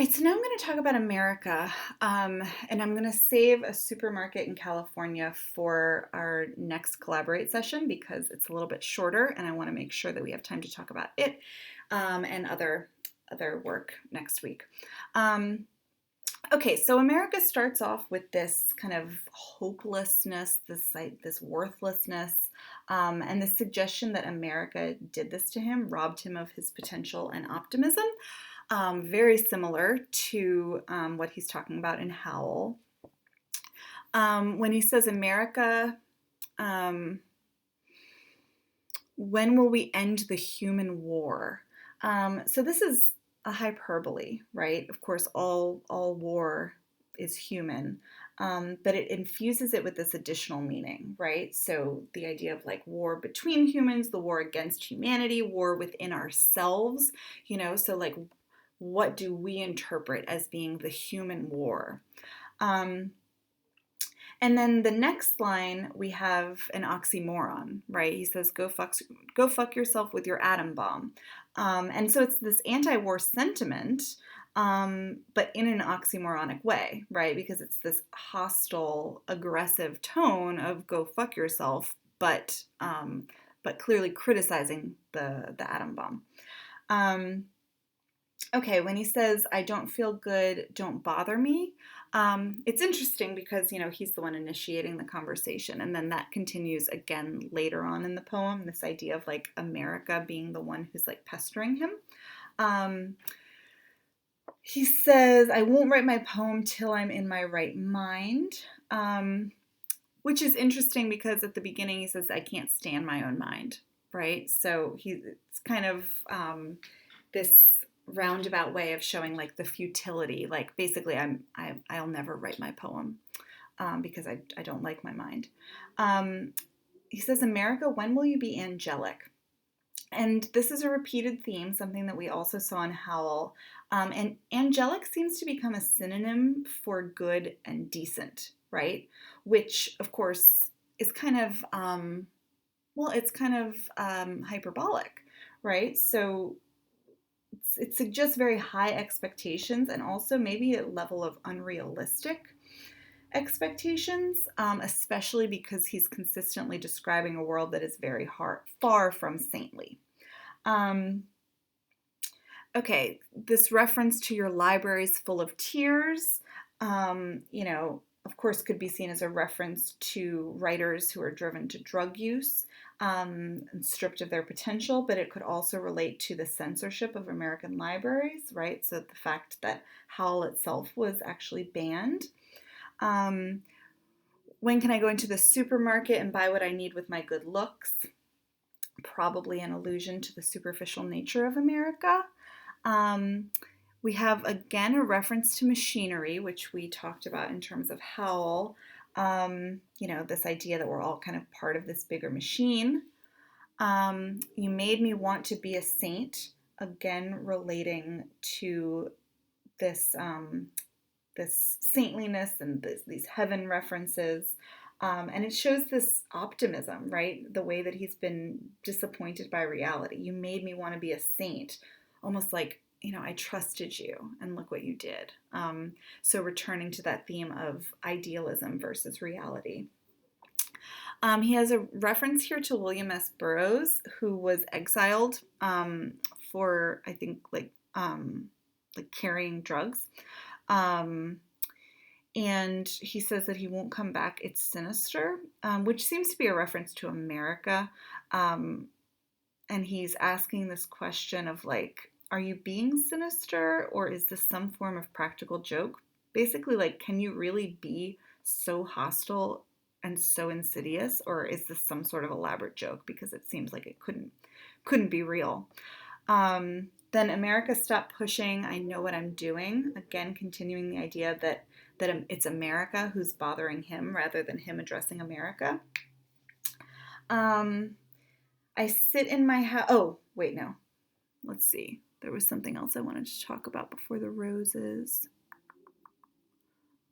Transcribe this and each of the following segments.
right, so now I'm going to talk about America, and I'm going to save a supermarket in California for our next Collaborate session because it's a little bit shorter, and I want to make sure that we have time to talk about it and other work next week. Um, okay, so America starts off with this kind of hopelessness, this worthlessness, and the suggestion that America did this to him, robbed him of his potential and optimism. Very similar to what he's talking about in Howl. When he says America, um, when will we end the human war? So this is a hyperbole, right? Of course, all war is human, but it infuses it with this additional meaning, right? So the idea of like war between humans, the war against humanity, war within ourselves, so like what do we interpret as being the human war? Um, and then the next line, we have an oxymoron, right? He says, go fuck yourself with your atom bomb. And so it's this anti-war sentiment, but in an oxymoronic way, right? Because it's this hostile, aggressive tone of go fuck yourself, but clearly criticizing the atom bomb. Okay, when he says, I don't feel good, don't bother me, it's interesting because, he's the one initiating the conversation. And then that continues again later on in the poem, this idea of like America being the one who's like pestering him. He says, I won't write my poem till I'm in my right mind, which is interesting because at the beginning he says, I can't stand my own mind, right? So it's kind of this roundabout way of showing like the futility. Like basically, I'll never write my poem because I don't like my mind. He says, America, when will you be angelic? And this is a repeated theme, something that we also saw in Howl. And angelic seems to become a synonym for good and decent, right? Which, of course, is kind of, hyperbolic, right? So it suggests very high expectations and also maybe a level of unrealistic expectations, especially because he's consistently describing a world that is very far from saintly. Okay, this reference to your libraries full of tears, of course, could be seen as a reference to writers who are driven to drug use and stripped of their potential, but it could also relate to the censorship of American libraries, right? So the fact that Howl itself was actually banned. When can I go into the supermarket and buy what I need with my good looks? Probably an allusion to the superficial nature of America. We have, again, a reference to machinery, which we talked about in terms of Howl. This idea that we're all kind of part of this bigger machine. You made me want to be a saint, again, relating to this this saintliness and these heaven references. And it shows this optimism, right? The way that he's been disappointed by reality. You made me want to be a saint, almost like, I trusted you and look what you did. So returning to that theme of idealism versus reality. He has a reference here to William S. Burroughs, who was exiled for, I think, like carrying drugs. And he says that he won't come back. It's sinister, which seems to be a reference to America. And he's asking this question of like, are you being sinister or is this some form of practical joke? Basically, like, can you really be so hostile and so insidious, or is this some sort of elaborate joke? Because it seems like it couldn't be real. Then America, stop pushing. I know what I'm doing. Again, continuing the idea that it's America who's bothering him rather than him addressing America. I sit in my house. Oh, wait, no. Let's see. There was something else I wanted to talk about before the roses.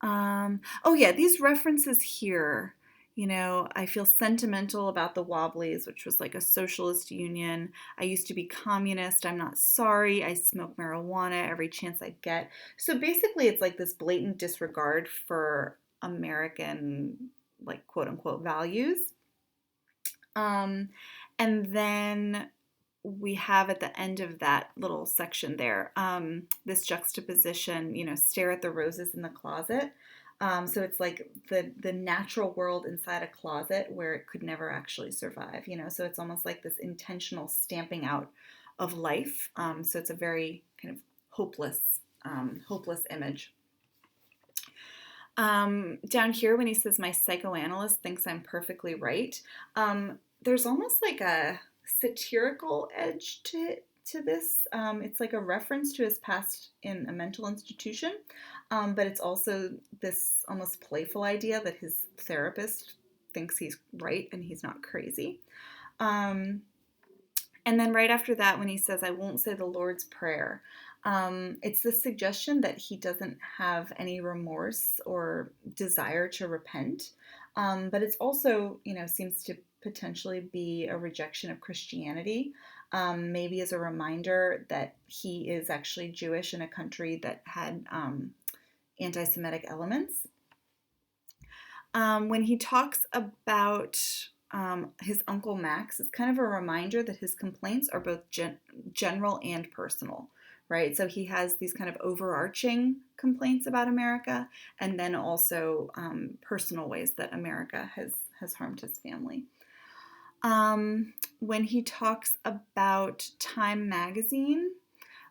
Oh, yeah, these references here, I feel sentimental about the Wobblies, which was like a socialist union. I used to be communist. I'm not sorry. I smoke marijuana every chance I get. So basically, it's like this blatant disregard for American, like, quote unquote, values. Um, and then we have at the end of that little section there this juxtaposition, stare at the roses in the closet. So it's like the natural world inside a closet where it could never actually survive, so it's almost like this intentional stamping out of life. So it's a very kind of hopeless image. Down here, when he says, my psychoanalyst thinks I'm perfectly right, there's almost like a satirical edge to this. It's like a reference to his past in a mental institution, but it's also this almost playful idea that his therapist thinks he's right and he's not crazy. Um, and then right after that, when he says, I won't say the Lord's Prayer, it's the suggestion that he doesn't have any remorse or desire to repent. But it's also, seems to potentially be a rejection of Christianity, maybe as a reminder that he is actually Jewish in a country that had anti Semitic elements. When he talks about his Uncle Max, it's kind of a reminder that his complaints are both general and personal, right? So he has these kind of overarching complaints about America, and then also personal ways that America has harmed his family. When he talks about Time Magazine,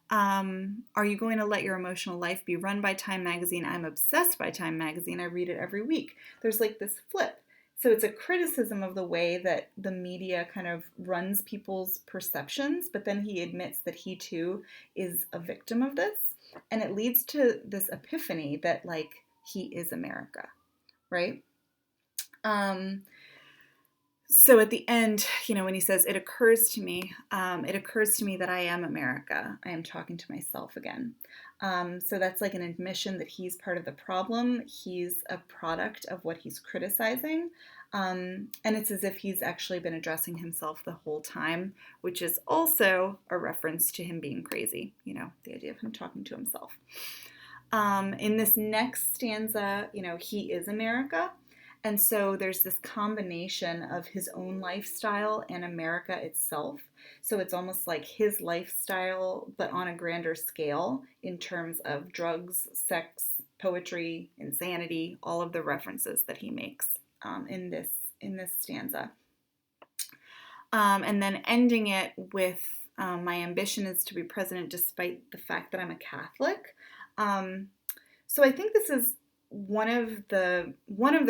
are you going to let your emotional life be run by Time Magazine? I'm obsessed by Time Magazine. I read it every week. There's like this flip. So it's a criticism of the way that the media kind of runs people's perceptions, but then he admits that he too is a victim of this. And it leads to this epiphany that, like, he is America, right? So at the end, when he says, it occurs to me that I am America. I am talking to myself again. So that's like an admission that he's part of the problem. He's a product of what he's criticizing. And it's as if he's actually been addressing himself the whole time, which is also a reference to him being crazy, the idea of him talking to himself. In this next stanza, he is America. And so there's this combination of his own lifestyle and America itself. So it's almost like his lifestyle, but on a grander scale in terms of drugs, sex, poetry, insanity, all of the references that he makes in this stanza. And then ending it with my ambition is to be president despite the fact that I'm a Catholic. So I think this is one of the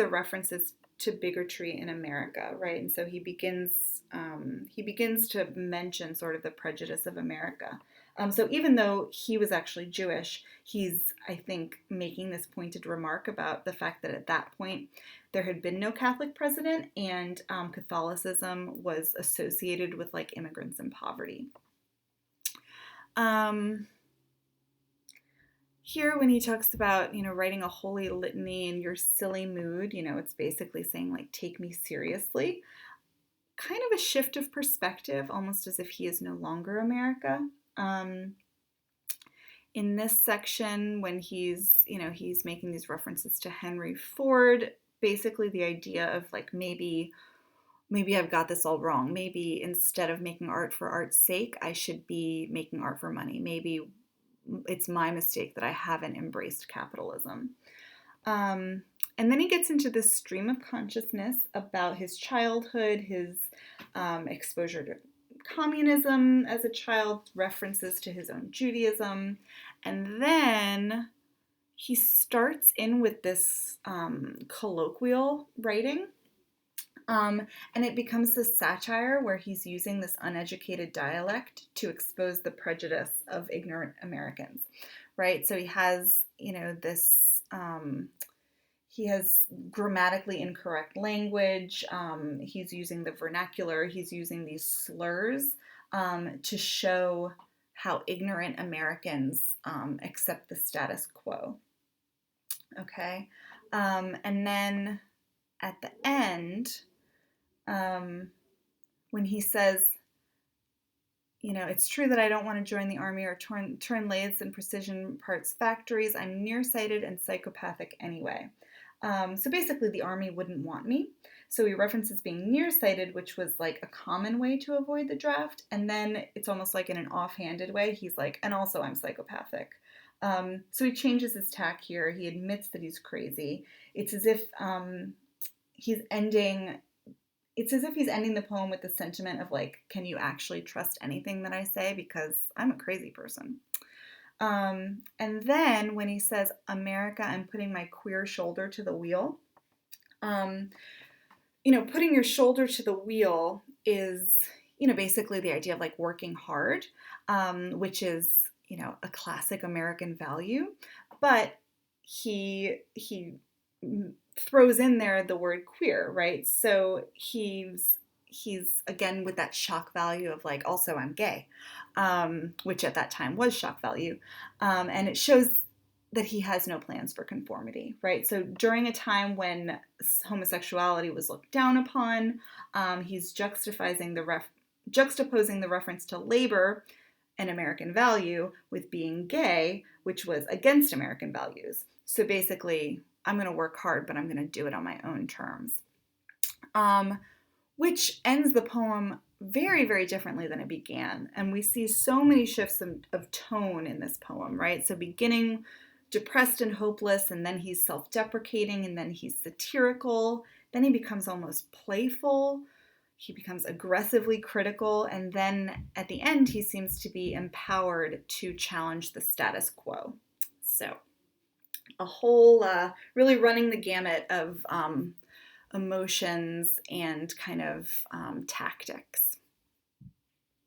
references to bigotry in America, right? And so he begins to mention sort of the prejudice of America. So even though he was actually Jewish, he's, I think, making this pointed remark about the fact that at that point there had been no Catholic president, and Catholicism was associated with like immigrants and poverty. Here, when he talks about, writing a holy litany in your silly mood, it's basically saying, like, take me seriously. Kind of a shift of perspective, almost as if he is no longer America. In this section, when he's making these references to Henry Ford, basically the idea of, like, maybe I've got this all wrong. Maybe instead of making art for art's sake, I should be making art for money. Maybe it's my mistake that I haven't embraced capitalism. And then he gets into this stream of consciousness about his childhood, his exposure to communism as a child, references to his own Judaism. And then he starts in with this colloquial writing. And it becomes this satire where he's using this uneducated dialect to expose the prejudice of ignorant Americans, right? So he has, he has grammatically incorrect language. He's using the vernacular. He's using these slurs to show how ignorant Americans accept the status quo. Okay, and then at the end, when he says, it's true that I don't want to join the army or turn lathes and precision parts factories. I'm nearsighted and psychopathic anyway. So basically, the army wouldn't want me. So he references being nearsighted, which was like a common way to avoid the draft. And then it's almost like in an offhanded way, he's like, and also I'm psychopathic. So he changes his tack here. He admits that he's crazy. It's as if he's ending the poem with the sentiment of like, can you actually trust anything that I say? Because I'm a crazy person. And then when he says, America, I'm putting my queer shoulder to the wheel. Putting your shoulder to the wheel is, basically the idea of like working hard, which is, a classic American value. But he throws in there the word queer, right? So he's again with that shock value of like, also I'm gay, which at that time was shock value. And it shows that he has no plans for conformity, right? So during a time when homosexuality was looked down upon, he's juxtaposing the reference to labor, an American value, with being gay, which was against American values. So basically, I'm going to work hard, but I'm going to do it on my own terms. Which ends the poem very, very differently than it began. And we see so many shifts of tone in this poem, right? So beginning depressed and hopeless, and then he's self-deprecating, and then he's satirical, then he becomes almost playful, he becomes aggressively critical, and then at the end he seems to be empowered to challenge the status quo. So a whole, really running the gamut of emotions and kind of tactics.